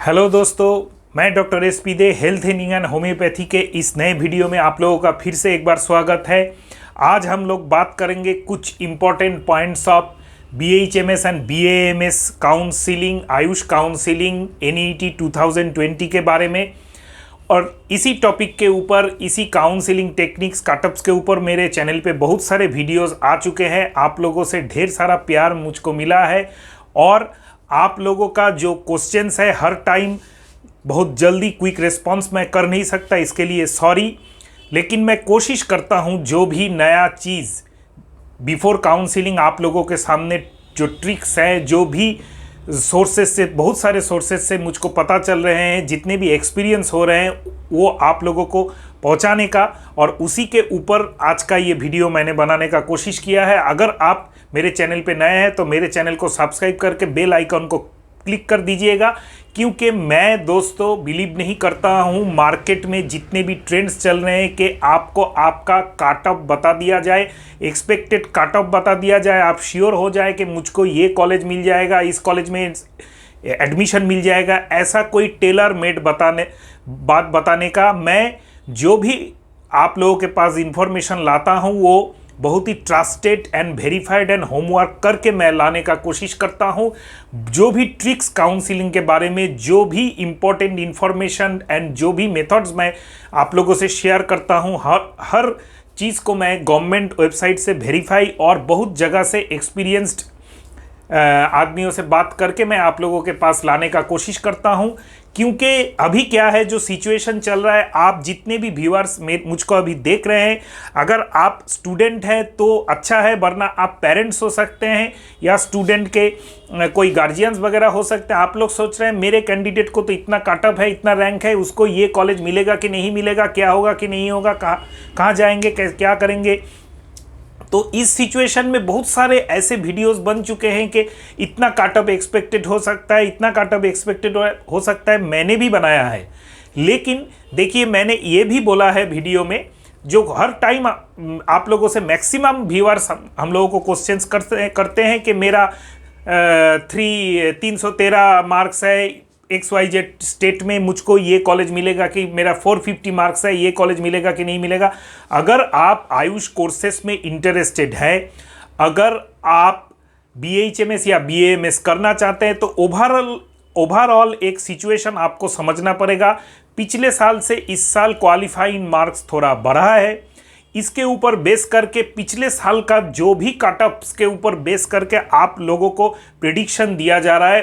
Hello दोस्तों, मैं doctor S P they health healing and homeopathy के इस नए वीडियो में आप लोगों का फिर से एक बार स्वागत है। आज हम लोग बात करेंगे कुछ important points of BHMS and BAMS counselling, Ayush counselling NEET 2020 के बारे में। और इसी टॉपिक के ऊपर, इसी काउंसिलिंग टेक्निक्स कटअप्स के ऊपर मेरे चैनल पे बहुत सारे वीडियोस आ चुके हैं। आप लोगों से ढेर सारा प्यार मुझको मिला है और आप लोगों का जो क्वेश्चंस है हर टाइम बहुत जल्दी क्विक रिस्पांस मैं कर नहीं सकता, इसके लिए सॉरी। लेकिन मैं कोशिश करता हूं जो भी नया चीज़ बिफोर काउंसिलिंग आप लोगों के सामने, जो ट्रिक्स हैं, जो भी सोर्सेज से, बहुत सारे सोर्सेज से मुझको पता चल रहे हैं, जितने भी एक्सपीरियंस हो रहे हैं, वो आप लोगों को पहुंचाने का, और उसी के ऊपर आज का ये वीडियो मैंने बनाने का कोशिश किया है। अगर आप मेरे चैनल पे नए हैं तो मेरे चैनल को सब्सक्राइब करके बेल आइकन को क्लिक कर दीजिएगा, क्योंकि मैं दोस्तों बिलीव नहीं करता हूँ मार्केट में जितने भी ट्रेंड्स चल रहे हैं कि आपको आपका कट ऑफ बता दिया जाए, एक्सपेक्टेड कट ऑफ बता दिया जाए, आप श्योर हो जाए कि मुझको ये कॉलेज मिल जाएगा, इस कॉलेज में एडमिशन मिल जाएगा। ऐसा कोई टेलर मेड बात बताने का, मैं जो भी आप लोगों के पास इंफॉर्मेशन लाता हूँ वो बहुत ही trusted and verified and homework करके मैं लाने का कोशिश करता हूँ। जो भी ट्रिक्स काउंसिलिंग के बारे में, जो भी इम्पोर्टेंट इंफॉर्मेशन एंड जो भी मेथड्स मैं आप लोगों से शेयर करता हूँ, हर चीज़ को मैं गवर्नमेंट वेबसाइट से वेरीफाई और बहुत जगह से एक्सपीरियंस्ड आदमियों से बात करके मैं आप लोगों के पास लाने का कोशिश करता हूं। क्योंकि अभी क्या है, जो सिचुएशन चल रहा है, आप जितने भी व्यूअर्स मुझको अभी देख रहे हैं, अगर आप स्टूडेंट हैं तो अच्छा है, वरना आप पेरेंट्स हो सकते हैं या स्टूडेंट के कोई गार्जियंस वगैरह हो सकते हैं। आप लोग सोच रहे हैं मेरे कैंडिडेट को तो इतना कटअप है, इतना रैंक है, उसको ये कॉलेज मिलेगा कि नहीं मिलेगा, क्या होगा कि नहीं होगा, कहाँ जाएंगे, क्या करेंगे। तो इस सिचुएशन में बहुत सारे ऐसे वीडियोस बन चुके हैं कि इतना कटअप एक्सपेक्टेड हो सकता है, इतना कटअप एक्सपेक्टेड हो सकता है, मैंने भी बनाया है। लेकिन देखिए, मैंने ये भी बोला है वीडियो में, जो हर टाइम आप लोगों से मैक्सिमम व्यूअर्स हम लोगों को क्वेश्चंस करते हैं कि मेरा 313 मार्क्स है, XYZ स्टेट में मुझको ये कॉलेज मिलेगा कि मेरा 450 मार्क्स है, ये कॉलेज मिलेगा कि नहीं मिलेगा। अगर आप आयुष कोर्सेस में इंटरेस्टेड है, अगर आप BHMS या BAMS करना चाहते हैं, तो ओवरऑल एक सिचुएशन आपको समझना पड़ेगा। पिछले साल से इस साल क्वालिफाइंग मार्क्स थोड़ा बढ़ा है, इसके ऊपर बेस करके पिछले साल का जो भी कटअप्स के ऊपर बेस करके आप लोगों को प्रेडिक्शन दिया जा रहा है,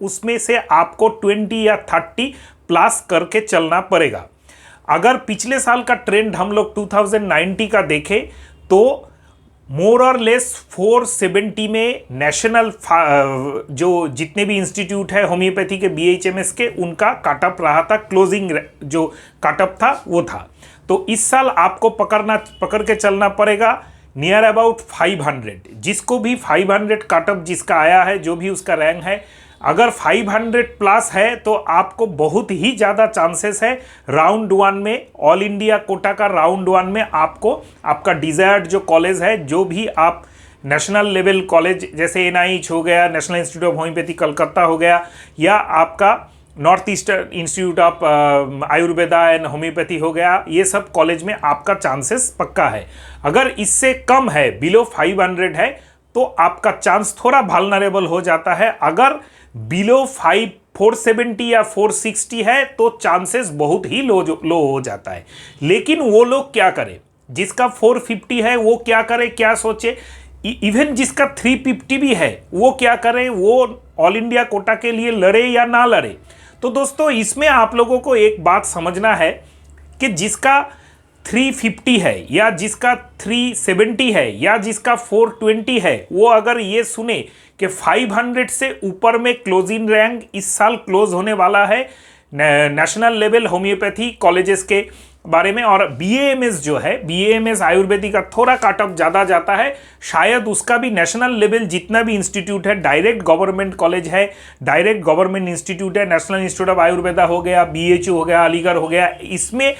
उसमें से आपको 20 या 30 प्लस करके चलना पड़ेगा। अगर पिछले साल का ट्रेंड हम लोग 2090 का देखें तो मोर और लेस 470 में नेशनल जो जितने भी इंस्टीट्यूट है होम्योपैथी के BHMS के, उनका कटअप रहा था, क्लोजिंग जो कटअप था वो था। तो इस साल आपको पकड़ के चलना पड़ेगा नियर अबाउट 500। जिसको भी 500 कटअप जिसका आया है, जो भी उसका रैंक है, अगर 500 प्लस है तो आपको बहुत ही ज़्यादा चांसेस है राउंड 1 में, ऑल इंडिया कोटा का राउंड 1 में आपको आपका डिज़ायर्ड जो कॉलेज है, जो भी आप नेशनल लेवल कॉलेज जैसे NIH हो गया, national institute of homeopathy Calcutta हो गया, या आपका north eastern institute of Ayurveda and homeopathy हो गया, ये सब कॉलेज में आपका चांसेस पक्का है। अगर इससे कम है, बिलो 500 है, तो आपका चांस थोड़ा वल्नरेबल हो जाता है। अगर बिलो 470 या 460 है तो चांसेस बहुत ही लो हो जाता है। लेकिन वो लोग क्या करें, जिसका 450 है वो क्या करे, क्या सोचे, इवन जिसका 350 भी है वो क्या करें, वो ऑल इंडिया कोटा के लिए लड़े या ना लड़े। तो दोस्तों, इसमें आप लोगों को एक बात समझना है कि जिसका 350 है या जिसका 370 है या जिसका 420 है, वो अगर ये सुने कि 500 से ऊपर में क्लोजिंग रैंक इस साल क्लोज होने वाला है नेशनल लेवल होम्योपैथी कॉलेजेस के बारे में, और BAMS जो है, BAMS आयुर्वेदिक का थोड़ा कटअप ज़्यादा जाता है, शायद उसका भी नेशनल लेवल जितना भी इंस्टीट्यूट है, डायरेक्ट गवर्नमेंट कॉलेज है, डायरेक्ट गवर्नमेंट इंस्टीट्यूट है, नेशनल इंस्टीट्यूट ऑफ आयुर्वेदा हो गया, BHU हो गया, अलीगढ़ हो गया, इसमें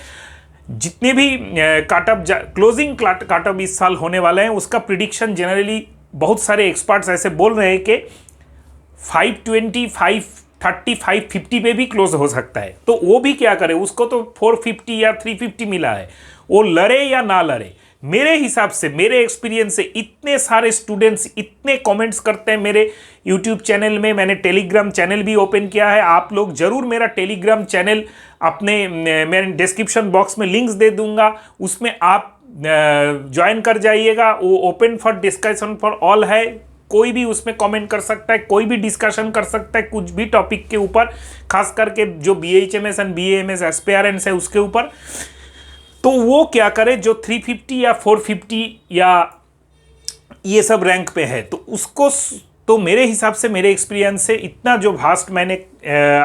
जितने भी कटअप क्लोजिंग कटअप इस साल होने वाले हैं, उसका प्रिडिक्शन जनरली बहुत सारे एक्सपर्ट्स ऐसे बोल रहे हैं कि 525 35-50 पे भी क्लोज हो सकता है। तो वो भी क्या करे, उसको तो 450 या 350 मिला है, वो लड़े या ना लड़े। मेरे हिसाब से, मेरे एक्सपीरियंस से, इतने सारे स्टूडेंट्स इतने कमेंट्स करते हैं मेरे यूट्यूब चैनल में। मैंने टेलीग्राम चैनल भी ओपन किया है, आप लोग जरूर मेरा टेलीग्राम चैनल अपने मैं डिस्क्रिप्शन बॉक्स में लिंक्स दे दूंगा, उसमें आप ज्वाइन कर जाइएगा। वो open for discussion for all है, कोई भी उसमें कमेंट कर सकता है, कोई भी डिस्कशन कर सकता है कुछ भी टॉपिक के ऊपर, खास करके जो BHMS एंड BAMS एस्पिरेंट्स है उसके ऊपर। तो वो क्या करे जो 350 या 450 या ये सब रैंक पे है, तो उसको, तो मेरे हिसाब से, मेरे एक्सपीरियंस से, इतना जो वास्ट मैंने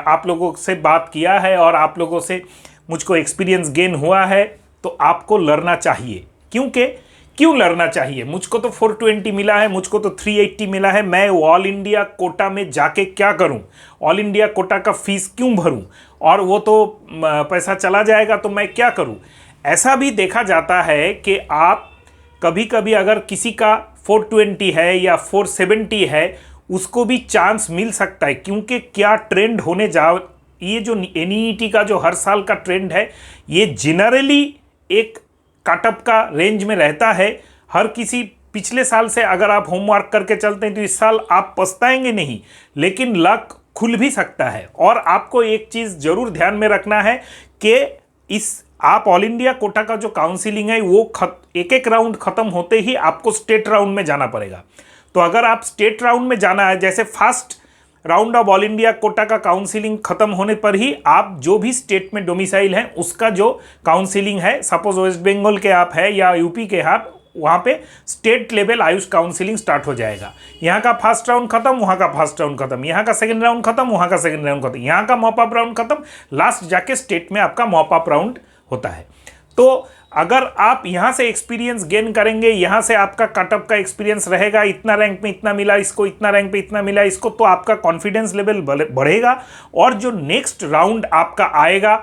आप लोगों से बात किया है और आप लोगों से मुझको एक्सपीरियंस गेन हुआ है, तो आपको लड़ना चाहिए। क्यों लड़ना चाहिए? मुझको तो 420 मिला है, मुझको तो 380 मिला है, मैं ऑल इंडिया कोटा में जाके क्या करूं? ऑल इंडिया कोटा का फीस क्यों भरूं? और वो तो पैसा चला जाएगा तो मैं क्या करूं? ऐसा भी देखा जाता है कि आप कभी कभी अगर किसी का 420 है या 470 है, उसको भी चांस मिल सकता है, क्योंकि क्या ट्रेंड होने ये जो NEET का जो हर साल का ट्रेंड है, ये जनरली एक कटअप का रेंज में रहता है। हर किसी पिछले साल से अगर आप होमवर्क करके चलते हैं तो इस साल आप पछताएंगे नहीं, लेकिन लक खुल भी सकता है। और आपको एक चीज़ जरूर ध्यान में रखना है कि आप ऑल इंडिया कोटा का जो काउंसिलिंग है वो एक एक राउंड खत्म होते ही आपको स्टेट राउंड में जाना पड़ेगा। तो अगर आप स्टेट राउंड में जाना है, जैसे first round of all India quota का काउंसिलिंग खत्म होने पर ही आप जो भी स्टेट में डोमिसाइल है उसका जो काउंसिलिंग है, सपोज वेस्ट बंगाल के आप है या यूपी के आप, वहाँ पे state level Ayush counselling start हो जाएगा। यहाँ का फर्स्ट राउंड खत्म, वहाँ का फर्स्ट राउंड खत्म, यहाँ का सेकंड राउंड खत्म, वहाँ का सेकंड राउंड खत्म, यहाँ का मॉप अप राउंड खत्म, लास्ट जाके स्टेट में आपका मॉप अप राउंड होता है। तो अगर आप यहाँ से एक्सपीरियंस गेन करेंगे, यहाँ से आपका कटअप का एक्सपीरियंस रहेगा, इतना रैंक में इतना मिला इसको, इतना रैंक पे इतना मिला इसको, तो आपका कॉन्फिडेंस लेवल बढ़ेगा। और जो नेक्स्ट राउंड आपका आएगा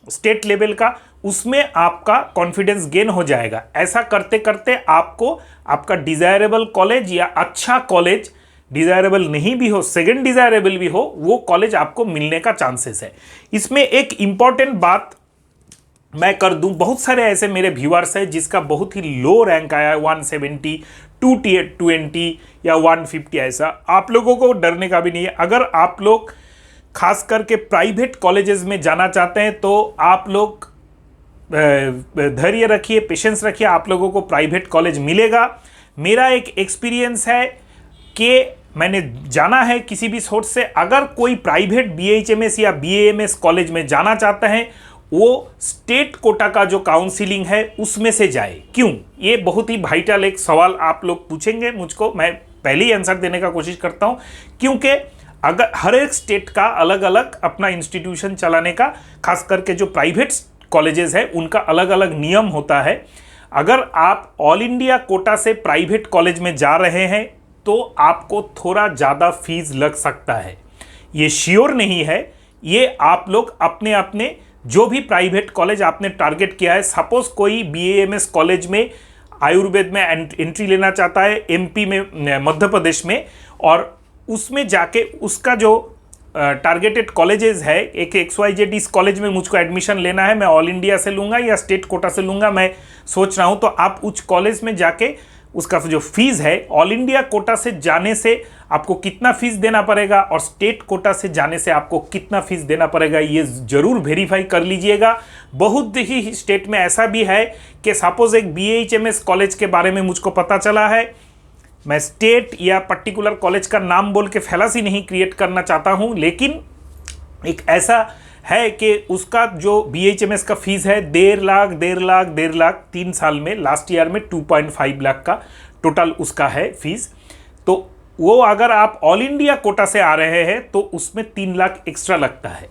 स्टेट लेवल का, उसमें आपका कॉन्फिडेंस गेन हो जाएगा। ऐसा करते करते आपको आपका डिजायरेबल कॉलेज या अच्छा कॉलेज, डिजायरेबल नहीं भी हो, सेकंड डिजायरेबल भी हो, वो कॉलेज आपको मिलने का चांसेस है। इसमें एक इंपॉर्टेंट बात मैं कर दूं, बहुत सारे ऐसे मेरे व्यूअर्स हैं जिसका बहुत ही लो रैंक आया है, 170, 220 या 150। ऐसा आप लोगों को डरने का भी नहीं है। अगर आप लोग खास करके प्राइवेट कॉलेजेस में जाना चाहते हैं तो आप लोग धैर्य रखिए, पेशेंस रखिए, आप लोगों को प्राइवेट कॉलेज मिलेगा। मेरा एक एक्सपीरियंस है कि मैंने जाना है किसी भी सोर्स से, अगर कोई प्राइवेट BHMS या BAMS कॉलेज में जाना चाहते हैं, वो स्टेट कोटा का जो काउंसिलिंग है उसमें से जाए। क्यों? ये बहुत ही वाइटल एक सवाल आप लोग पूछेंगे मुझको, मैं पहले ही आंसर देने का कोशिश करता हूं, क्योंकि अगर हर एक स्टेट का अलग अलग अपना इंस्टीट्यूशन चलाने का, खास करके जो प्राइवेट कॉलेजेस है उनका अलग अलग नियम होता है। अगर आप ऑल इंडिया कोटा से प्राइवेट कॉलेज में जा रहे हैं तो आपको थोड़ा ज़्यादा फीस लग सकता है, ये श्योर नहीं है। ये आप लोग अपने अपने जो भी प्राइवेट कॉलेज आपने टारगेट किया है, सपोज कोई BAMS कॉलेज में आयुर्वेद में एंट्री लेना चाहता है MP में, मध्य प्रदेश में, और उसमें जाके उसका जो टारगेटेड कॉलेजेस है, एक XYZ, इस कॉलेज में मुझको एडमिशन लेना है, मैं ऑल इंडिया से लूँगा या स्टेट कोटा से लूँगा, मैं सोच रहा हूँ, तो आप उस कॉलेज में जाके उसका जो फीस है, ऑल इंडिया कोटा से जाने से आपको कितना फीस देना पड़ेगा और स्टेट कोटा से जाने से आपको कितना फीस देना पड़ेगा, ये जरूर वेरीफाई कर लीजिएगा। बहुत ही स्टेट में ऐसा भी है कि सपोज एक BHMS कॉलेज के बारे में मुझको पता चला है, मैं स्टेट या पर्टिकुलर कॉलेज का नाम बोल के फैलासी नहीं क्रिएट करना चाहता हूँ, लेकिन एक ऐसा है कि उसका जो BHMS का फीस है 1.5 लाख 3 साल में, लास्ट ईयर में 2.5 लाख का टोटल उसका है फीस। तो वो अगर आप ऑल इंडिया कोटा से आ रहे हैं तो उसमें 3 लाख एक्स्ट्रा लगता है।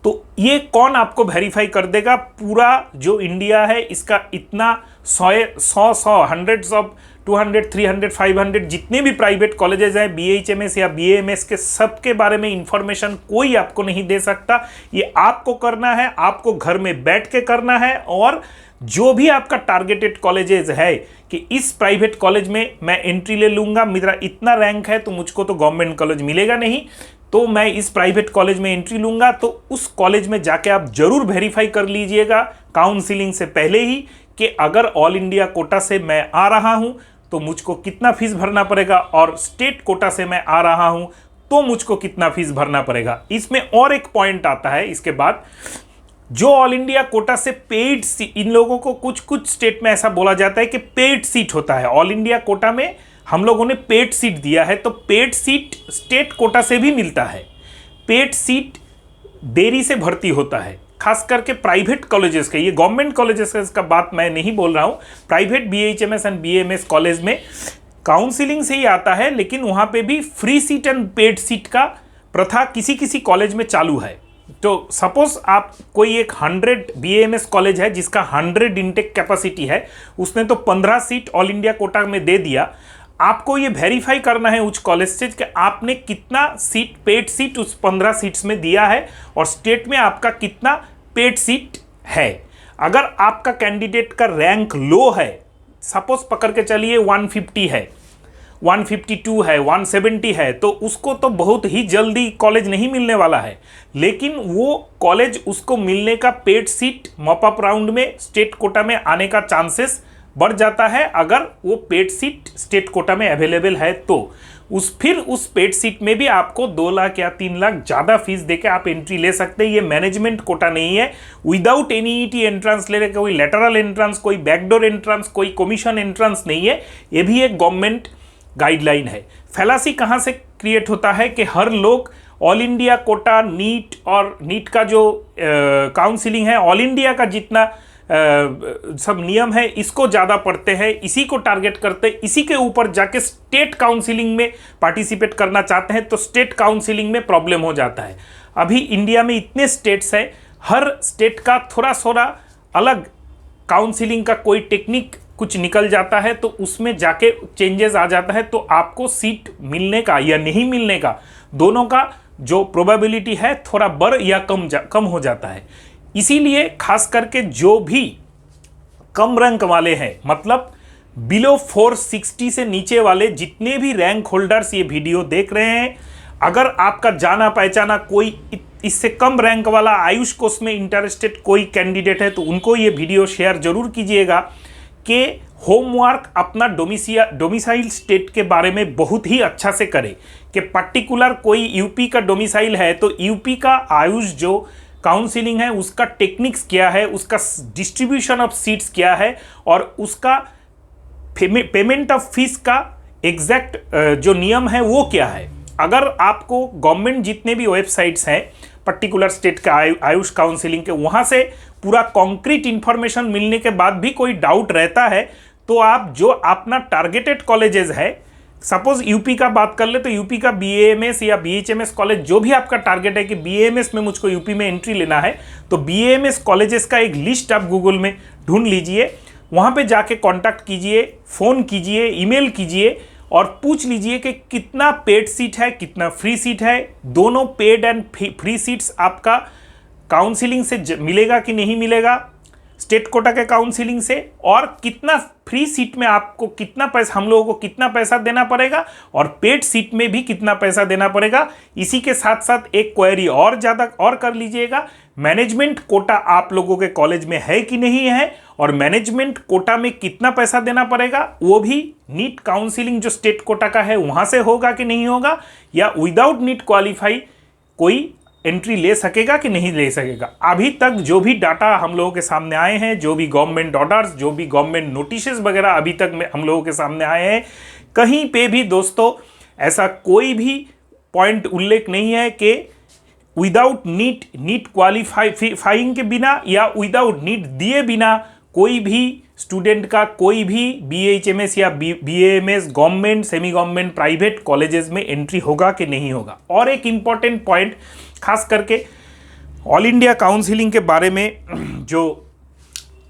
तो ये कौन आपको वेरीफाई कर देगा? पूरा जो इंडिया है इसका इतना 100 हंड्रेड्स ऑफ 200, 300, 500 जितने भी प्राइवेट कॉलेजेस हैं BHMS या BAMS के, सबके बारे में इंफॉर्मेशन कोई आपको नहीं दे सकता। ये आपको करना है, आपको घर में बैठ के करना है। और जो भी आपका टारगेटेड कॉलेजेस है कि इस प्राइवेट कॉलेज में मैं एंट्री ले लूँगा, मेरा इतना रैंक है तो मुझको तो गवर्नमेंट कॉलेज मिलेगा नहीं, तो मैं इस प्राइवेट कॉलेज में एंट्री लूँगा, तो उस कॉलेज में जाके आप जरूर वेरीफाई कर लीजिएगा काउंसिलिंग से पहले ही कि अगर ऑल इंडिया कोटा से मैं आ रहा हूँ तो मुझको कितना फीस भरना पड़ेगा, और स्टेट कोटा से मैं आ रहा हूँ तो मुझको कितना फीस भरना पड़ेगा। इसमें और एक पॉइंट आता है इसके बाद, जो ऑल इंडिया कोटा से पेड सीट, इन लोगों को कुछ कुछ स्टेट में ऐसा बोला जाता है कि पेड सीट होता है। ऑल इंडिया कोटा में हम लोगों ने पेड सीट दिया है, तो पेड सीट स्टेट कोटा से भी मिलता है। पेड सीट देरी से भर्ती होता है, खास करके प्राइवेट कॉलेजेस के। ये गवर्नमेंट कॉलेजेस का बात मैं नहीं बोल रहा हूँ। Private BHMS and BAMS college में काउंसिलिंग से ही आता है, लेकिन वहाँ पे भी free seat and paid seat का प्रथा किसी किसी कॉलेज में चालू है। तो सपोज आप कोई एक 100 BAMS कॉलेज है जिसका 100 इंटेक कैपेसिटी है, उसने तो 15 सीट ऑल इंडिया कोटा में दे दिया। आपको ये वेरीफाई करना है उस कॉलेज से कि आपने कितना सीट, पेड सीट उस 15 सीट्स में दिया है और स्टेट में आपका कितना पेड सीट है। अगर आपका कैंडिडेट का रैंक लो है, सपोज पकड़ के चलिए 150 है, 152 है, 170 है, तो उसको तो बहुत ही जल्दी कॉलेज नहीं मिलने वाला है। लेकिन वो कॉलेज उसको मिलने का पेड सीट मॉपअप राउंड में स्टेट कोटा में आने का चांसेस बढ़ जाता है, अगर वो पेड सीट स्टेट कोटा में अवेलेबल है तो। फिर उस पेड सीट में भी आपको 2 लाख या 3 लाख ज़्यादा फीस देके आप एंट्री ले सकते हैं। ये मैनेजमेंट कोटा नहीं है। विदाउट NEET एंट्रेंस ले रहे, कोई लेटरल एंट्रेंस, कोई बैकडोर एंट्रेंस, कोई कमीशन एंट्रेंस नहीं है। ये भी एक गवर्नमेंट गाइडलाइन है। फैलासी कहाँ से क्रिएट होता है कि हर लोग ऑल इंडिया कोटा, नीट और नीट का जो काउंसिलिंग है, ऑल इंडिया का जितना सब नियम है, इसको ज़्यादा पढ़ते हैं, इसी को टारगेट करते हैं, इसी के ऊपर जाके स्टेट काउंसिलिंग में पार्टिसिपेट करना चाहते हैं, तो स्टेट काउंसिलिंग में प्रॉब्लम हो जाता है। अभी इंडिया में इतने स्टेट्स हैं, हर स्टेट का थोड़ा थोड़ा अलग काउंसिलिंग का कोई टेक्निक कुछ निकल जाता है, तो उसमें जाके चेंजेस आ जाता है, तो आपको सीट मिलने का या नहीं मिलने का, दोनों का जो प्रोबेबिलिटी है थोड़ा बढ़ या कम हो जाता है। इसीलिए खास करके जो भी कम रैंक वाले हैं, मतलब बिलो 460 से नीचे वाले जितने भी रैंक होल्डर्स ये वीडियो देख रहे हैं, अगर आपका जाना पहचाना कोई इससे कम रैंक वाला आयुष कोर्स में इंटरेस्टेड कोई कैंडिडेट है, तो उनको ये वीडियो शेयर जरूर कीजिएगा कि होमवर्क अपना डोमिसाइल स्टेट के बारे में बहुत ही अच्छा से करें, कि पर्टिकुलर कोई यूपी का डोमिसाइल है तो यूपी का आयुष जो काउंसिलिंग है उसका टेक्निक्स क्या है, उसका डिस्ट्रीब्यूशन ऑफ सीट्स क्या है, और उसका पेमेंट ऑफ फीस का एग्जैक्ट जो नियम है वो क्या है। अगर आपको गवर्नमेंट जितने भी वेबसाइट्स हैं पर्टिकुलर स्टेट का आयुष काउंसिलिंग के, वहाँ से पूरा कॉन्क्रीट इंफॉर्मेशन मिलने के बाद भी कोई डाउट रहता है, तो आप जो अपना टारगेटेड कॉलेजेस है, सपोज यूपी का बात कर ले तो यूपी का BAMS या BHMS कॉलेज, जो भी आपका टारगेट है कि BAMS में मुझको यूपी में एंट्री लेना है, तो BAMS कॉलेजेस का एक लिस्ट आप गूगल में ढूंढ लीजिए, वहाँ पे जाके कांटेक्ट कीजिए, फ़ोन कीजिए, ईमेल कीजिए और पूछ लीजिए कि कितना पेड सीट है, कितना फ्री सीट है। दोनों पेड एंड फ्री सीट्स आपका काउंसिलिंग से मिलेगा कि नहीं मिलेगा, स्टेट कोटा के काउंसिलिंग से, और कितना फ्री सीट में आपको कितना पैसा, हम लोगों को कितना पैसा देना पड़ेगा, और पेड सीट में भी कितना पैसा देना पड़ेगा। इसी के साथ साथ एक क्वेरी और ज़्यादा और कर लीजिएगा, मैनेजमेंट कोटा आप लोगों के कॉलेज में है कि नहीं है, और मैनेजमेंट कोटा में कितना पैसा देना पड़ेगा, वो भी नीट काउंसिलिंग जो स्टेट कोटा का है वहाँ से होगा कि नहीं होगा, या विदाउट नीट क्वालिफाई कोई एंट्री ले सकेगा कि नहीं ले सकेगा। अभी तक जो भी डाटा हम लोगों के सामने आए हैं, जो भी गवर्नमेंट ऑर्डर्स, जो भी गवर्नमेंट नोटिसेस वगैरह अभी तक में हम लोगों के सामने आए हैं, कहीं पे भी दोस्तों ऐसा कोई भी पॉइंट उल्लेख नहीं है कि विदाउट नीट क्वालिफाइंग के बिना या विदाउट नीट दिए बिना कोई भी स्टूडेंट का कोई भी BHMS या BAMS government, semi government, private colleges में एंट्री होगा कि नहीं होगा। और एक इम्पॉर्टेंट पॉइंट खास करके ऑल इंडिया काउंसिलिंग के बारे में, जो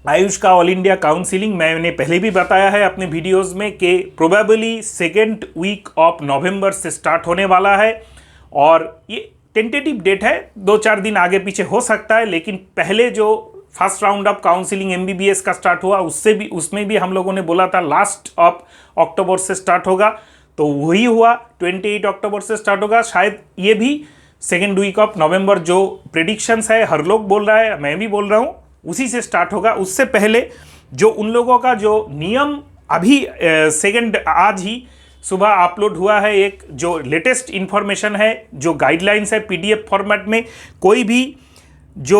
आयुष का ऑल इंडिया काउंसिलिंग मैंने पहले भी बताया है अपने वीडियोस में कि probably 2nd week of November से स्टार्ट होने वाला है, और ये टेंटेटिव डेट है, 2-4 दिन आगे पीछे हो सकता है, लेकिन पहले जो first round of counselling MBBS का स्टार्ट हुआ उसमें भी हम लोगों ने बोला था लास्ट ऑफ अक्टूबर से स्टार्ट होगा। तो वही हुआ, 28 अक्टूबर से स्टार्ट होगा। शायद ये भी सेकेंड वीक ऑफ नवंबर, जो प्रेडिक्शंस है हर लोग बोल रहा है, मैं भी बोल रहा हूँ, उसी से स्टार्ट होगा। उससे पहले जो उन लोगों का जो नियम अभी आज ही सुबह अपलोड हुआ है, एक जो लेटेस्ट इंफॉर्मेशन है, जो गाइडलाइंस है पीडीएफ फॉर्मेट में, कोई भी जो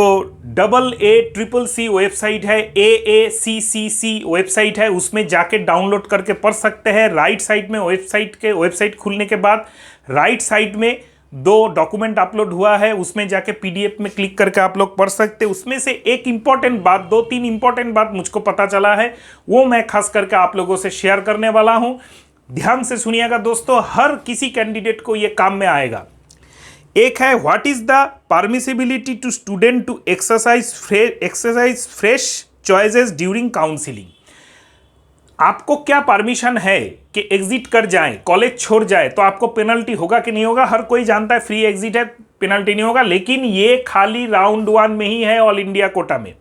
AACCC वेबसाइट है, AACCC वेबसाइट है, उसमें जाके डाउनलोड करके पढ़ सकते हैं। राइट साइड में वेबसाइट खुलने के बाद राइट साइड में 2 डॉक्यूमेंट अपलोड हुआ है, उसमें जाके पीडीएफ में क्लिक करके आप लोग पढ़ सकते हैं। उसमें से एक इंपॉर्टेंट बात, 2-3 इंपॉर्टेंट बात मुझको पता चला है, वो मैं खास करके आप लोगों से शेयर करने वाला हूं। ध्यान से सुनिएगा दोस्तों, हर किसी कैंडिडेट को ये काम में आएगा। एक है, what is the permissibility to student to exercise fresh choices during counselling. आपको क्या परमिशन है कि एग्जिट कर जाए, कॉलेज छोड़ जाए, तो आपको पेनल्टी होगा कि नहीं होगा? हर कोई जानता है फ्री एग्जिट है, पेनल्टी नहीं होगा, लेकिन ये खाली राउंड 1 में ही है, ऑल इंडिया कोटा में।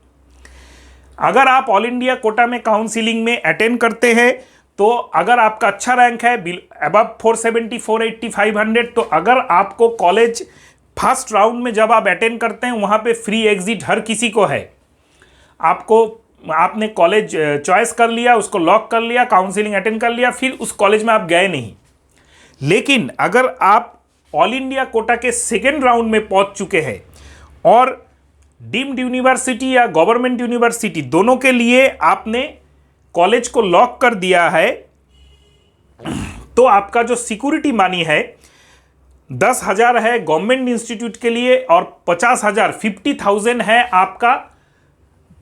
अगर आप ऑल इंडिया कोटा में काउंसिलिंग में अटेंड करते हैं, तो अगर आपका अच्छा रैंक है अबव 470, 480, 500, तो अगर आपको कॉलेज फर्स्ट राउंड में जब आप अटेंड करते हैं, वहाँ पे फ्री एग्जिट हर किसी को है। आपने कॉलेज चॉइस कर लिया, उसको लॉक कर लिया, काउंसिलिंग अटेंड कर लिया, फिर उस कॉलेज में आप गए नहीं। लेकिन अगर आप ऑल इंडिया कोटा के सेकेंड राउंड में पहुँच चुके हैं और डीम्ड यूनिवर्सिटी या गवर्नमेंट यूनिवर्सिटी दोनों के लिए आपने कॉलेज को लॉक कर दिया है, तो आपका जो सिक्योरिटी मनी है 10,000 है गवर्नमेंट इंस्टीट्यूट के लिए और 50,000 50,000 है आपका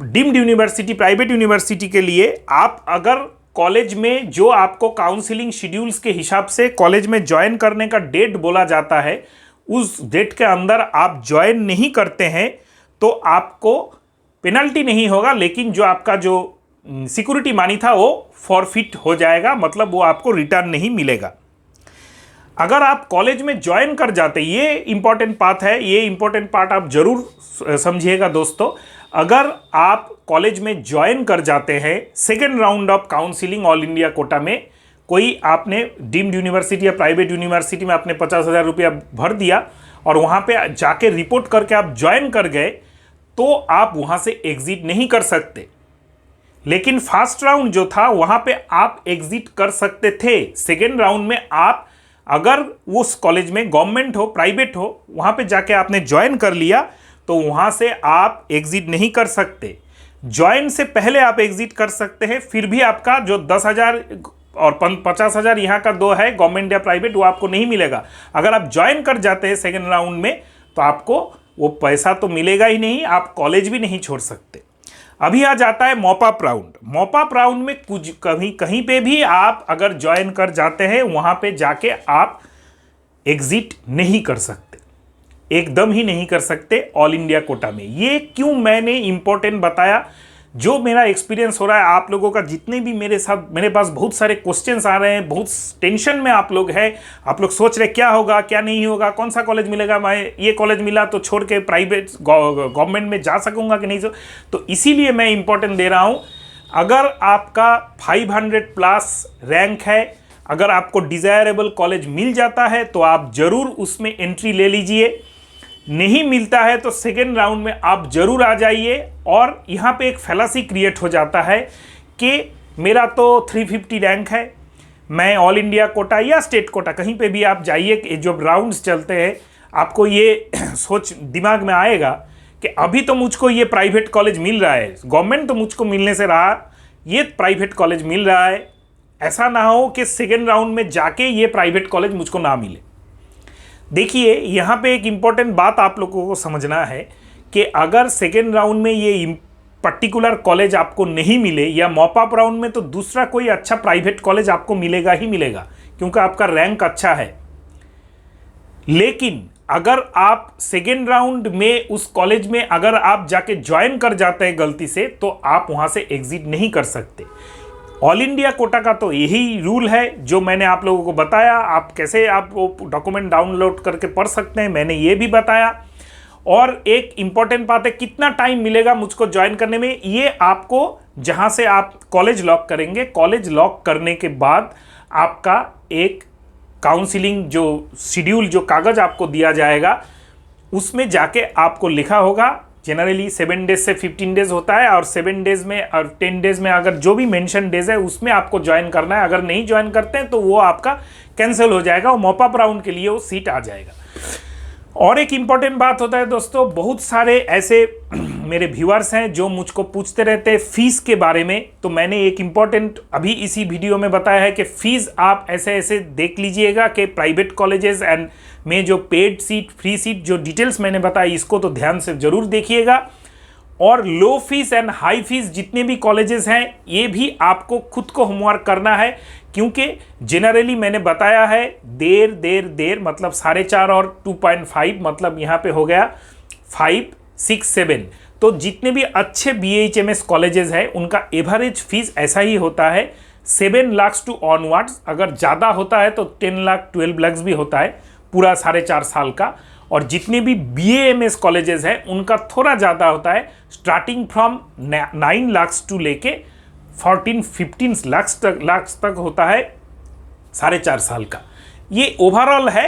डीम्ड यूनिवर्सिटी, प्राइवेट यूनिवर्सिटी के लिए। आप अगर कॉलेज में जो आपको काउंसलिंग शेड्यूल्स के हिसाब से कॉलेज में ज्वाइन करने का डेट बोला जाता है, उस डेट के अंदर आप ज्वाइन नहीं करते हैं तो आपको पेनल्टी नहीं होगा, लेकिन जो आपका जो सिक्योरिटी मनी था वो फॉरफिट हो जाएगा, मतलब वो आपको रिटर्न नहीं मिलेगा। अगर आप कॉलेज में ज्वाइन कर जाते, ये इंपॉर्टेंट बात है, ये इंपॉर्टेंट पार्ट आप जरूर समझिएगा दोस्तों। अगर आप कॉलेज में ज्वाइन कर जाते हैं second round of counselling all India quota में, कोई आपने डीम्ड यूनिवर्सिटी या प्राइवेट यूनिवर्सिटी में आपने 50,000 रुपया भर दिया और वहाँ पे जाके रिपोर्ट करके आप ज्वाइन कर गए, तो आप वहाँ से एग्जिट नहीं कर सकते। लेकिन फर्स्ट राउंड जो था वहाँ पे आप एग्जिट कर सकते थे। सेकेंड राउंड में आप अगर उस कॉलेज में गवर्नमेंट हो, प्राइवेट हो, वहाँ पे जाके आपने ज्वाइन कर लिया, तो वहाँ से आप एग्जिट नहीं कर सकते। ज्वाइन से पहले आप एग्जिट कर सकते हैं, फिर भी आपका जो 10,000 और 50,000 यहाँ का 2 है गवर्नमेंट या प्राइवेट, वो आपको नहीं मिलेगा। अगर आप ज्वाइन कर जाते हैं सेकेंड राउंड में, तो आपको वो पैसा तो मिलेगा ही नहीं, आप कॉलेज भी नहीं छोड़ सकते। अभी आ जाता है मॉपअप राउंड। मॉपअप राउंड में कुछ कहीं पे भी आप अगर ज्वाइन कर जाते हैं, वहाँ पे जाके आप एग्जिट नहीं कर सकते, एकदम ही नहीं कर सकते ऑल इंडिया कोटा में। ये क्यों मैंने इंपॉर्टेंट बताया, जो मेरा एक्सपीरियंस हो रहा है, आप लोगों का जितने भी मेरे पास बहुत सारे क्वेश्चंस आ रहे हैं, बहुत टेंशन में आप लोग हैं, आप लोग सोच रहे क्या होगा क्या नहीं होगा, कौन सा कॉलेज मिलेगा, मैं ये कॉलेज मिला तो छोड़ के प्राइवेट गवर्नमेंट में जा सकूंगा कि नहीं। तो इसीलिए मैं इंपॉर्टेंट दे रहा हूँ। अगर आपका 500 प्लस रैंक है, अगर आपको डिज़ायरेबल कॉलेज मिल जाता है तो आप ज़रूर उसमें एंट्री ले लीजिए। नहीं मिलता है तो सेकेंड राउंड में आप जरूर आ जाइए। और यहाँ पे एक फैलासी क्रिएट हो जाता है कि मेरा तो 350 रैंक है, मैं ऑल इंडिया कोटा या स्टेट कोटा कहीं पे भी आप जाइए, जब राउंड्स चलते हैं आपको ये सोच दिमाग में आएगा कि अभी तो मुझको ये प्राइवेट कॉलेज मिल रहा है, गवर्नमेंट तो मुझको मिलने से रहा, ये प्राइवेट कॉलेज मिल रहा है। ऐसा ना हो कि सेकेंड राउंड में जाके ये प्राइवेट कॉलेज मुझको ना मिले। देखिए यहाँ पे एक इम्पॉर्टेंट बात आप लोगों को समझना है कि अगर सेकेंड राउंड में ये पर्टिकुलर कॉलेज आपको नहीं मिले या मॉपअप राउंड में, तो दूसरा कोई अच्छा प्राइवेट कॉलेज आपको मिलेगा ही मिलेगा, क्योंकि आपका रैंक अच्छा है। लेकिन अगर आप सेकेंड राउंड में उस कॉलेज में अगर आप जाके ज्वाइन कर जाते हैं गलती से, तो आप वहाँ से एग्जिट नहीं कर सकते। ऑल इंडिया कोटा का तो यही रूल है जो मैंने आप लोगों को बताया। आप कैसे आप वो डॉक्यूमेंट डाउनलोड करके पढ़ सकते हैं, मैंने ये भी बताया। और एक इम्पॉर्टेंट बात है, कितना टाइम मिलेगा मुझको ज्वाइन करने में, ये आपको जहाँ से आप कॉलेज लॉक करेंगे, कॉलेज लॉक करने के बाद आपका एक काउंसलिंग जो शेड्यूल जो कागज़ आपको दिया जाएगा उसमें जाके आपको लिखा होगा, जनरली 7 डेज से 15 डेज होता है, और 7 डेज में और 10 डेज में अगर जो भी मेंशन डेज है उसमें आपको ज्वाइन करना है। अगर नहीं ज्वाइन करते हैं तो वो आपका कैंसिल हो जाएगा, वो मॉपअप राउंड के लिए वो सीट आ जाएगा। और एक इम्पॉर्टेंट बात होता है दोस्तों, बहुत सारे ऐसे मेरे व्यूअर्स हैं जो मुझको पूछते रहते हैं फीस के बारे में। तो मैंने एक इम्पॉर्टेंट अभी इसी वीडियो में बताया है कि फ़ीस आप ऐसे ऐसे देख लीजिएगा कि प्राइवेट कॉलेजेस एंड में जो पेड सीट, फ्री सीट, जो डिटेल्स मैंने बताई इसको तो ध्यान से ज़रूर देखिएगा। और लो फीस एंड हाई फीस जितने भी कॉलेजेस हैं ये भी आपको खुद को होमवर्क करना है, क्योंकि जनरली मैंने बताया है देर मतलब 4.5 और 2.5 मतलब यहाँ पे हो गया 5, 6, 7। तो जितने भी अच्छे BHMS कॉलेजेस हैं उनका एवरेज फीस ऐसा ही होता है 7 लाख टू ऑनवर्ड्स। अगर ज़्यादा होता है तो 10 लाख 12 लाख भी होता है पूरा 4.5 साल का। और जितने भी BAMS कॉलेजेस हैं उनका थोड़ा ज़्यादा होता है, स्टार्टिंग फ्रॉम 9 लाख टू लेके 14-15 लाख तक होता है 4.5 साल का। ये ओवरऑल है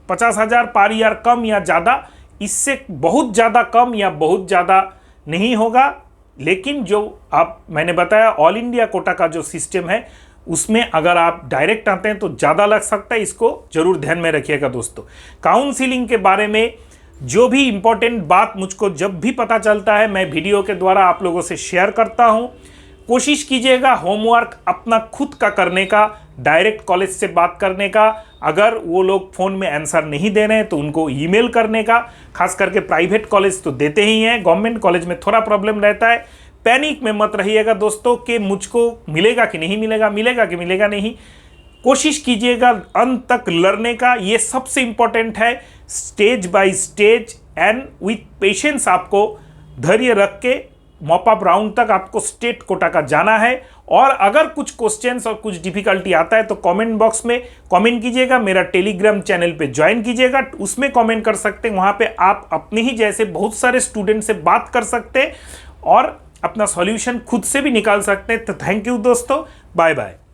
50,000 पर ईयर, कम या ज़्यादा, इससे बहुत ज़्यादा कम या बहुत ज़्यादा नहीं होगा। लेकिन जो आप मैंने बताया ऑल इंडिया कोटा का जो सिस्टम है उसमें अगर आप डायरेक्ट आते हैं तो ज़्यादा लग सकता है, इसको ज़रूर ध्यान में रखिएगा दोस्तों। काउंसलिंग के बारे में जो भी इम्पोर्टेंट बात मुझको जब भी पता चलता है मैं वीडियो के द्वारा आप लोगों से शेयर करता हूँ। कोशिश कीजिएगा होमवर्क अपना खुद का करने का, डायरेक्ट कॉलेज से बात करने का। अगर वो लोग फ़ोन में आंसर नहीं दे रहे हैं तो उनको ईमेल करने का। खास करके प्राइवेट कॉलेज तो देते ही हैं, गवर्नमेंट कॉलेज में थोड़ा प्रॉब्लम रहता है। पैनिक में मत रहिएगा दोस्तों कि मुझको मिलेगा कि नहीं मिलेगा, मिलेगा कि मिलेगा नहीं। कोशिश कीजिएगा अंत तक लड़ने का, ये सबसे इम्पोर्टेंट है। Stage by stage and with patience आपको धैर्य रख के मॉपअप राउंड तक आपको स्टेट कोटा का जाना है। और अगर कुछ क्वेश्चंस और कुछ डिफिकल्टी आता है तो कमेंट बॉक्स में कमेंट कीजिएगा, मेरा टेलीग्राम चैनल पे ज्वाइन कीजिएगा, उसमें कमेंट कर सकते हैं। वहाँ पे आप अपने ही जैसे बहुत सारे स्टूडेंट से बात कर सकते हैं और अपना सॉल्यूशन खुद से भी निकाल सकते हैं। तो थैंक यू दोस्तों, बाय बाय।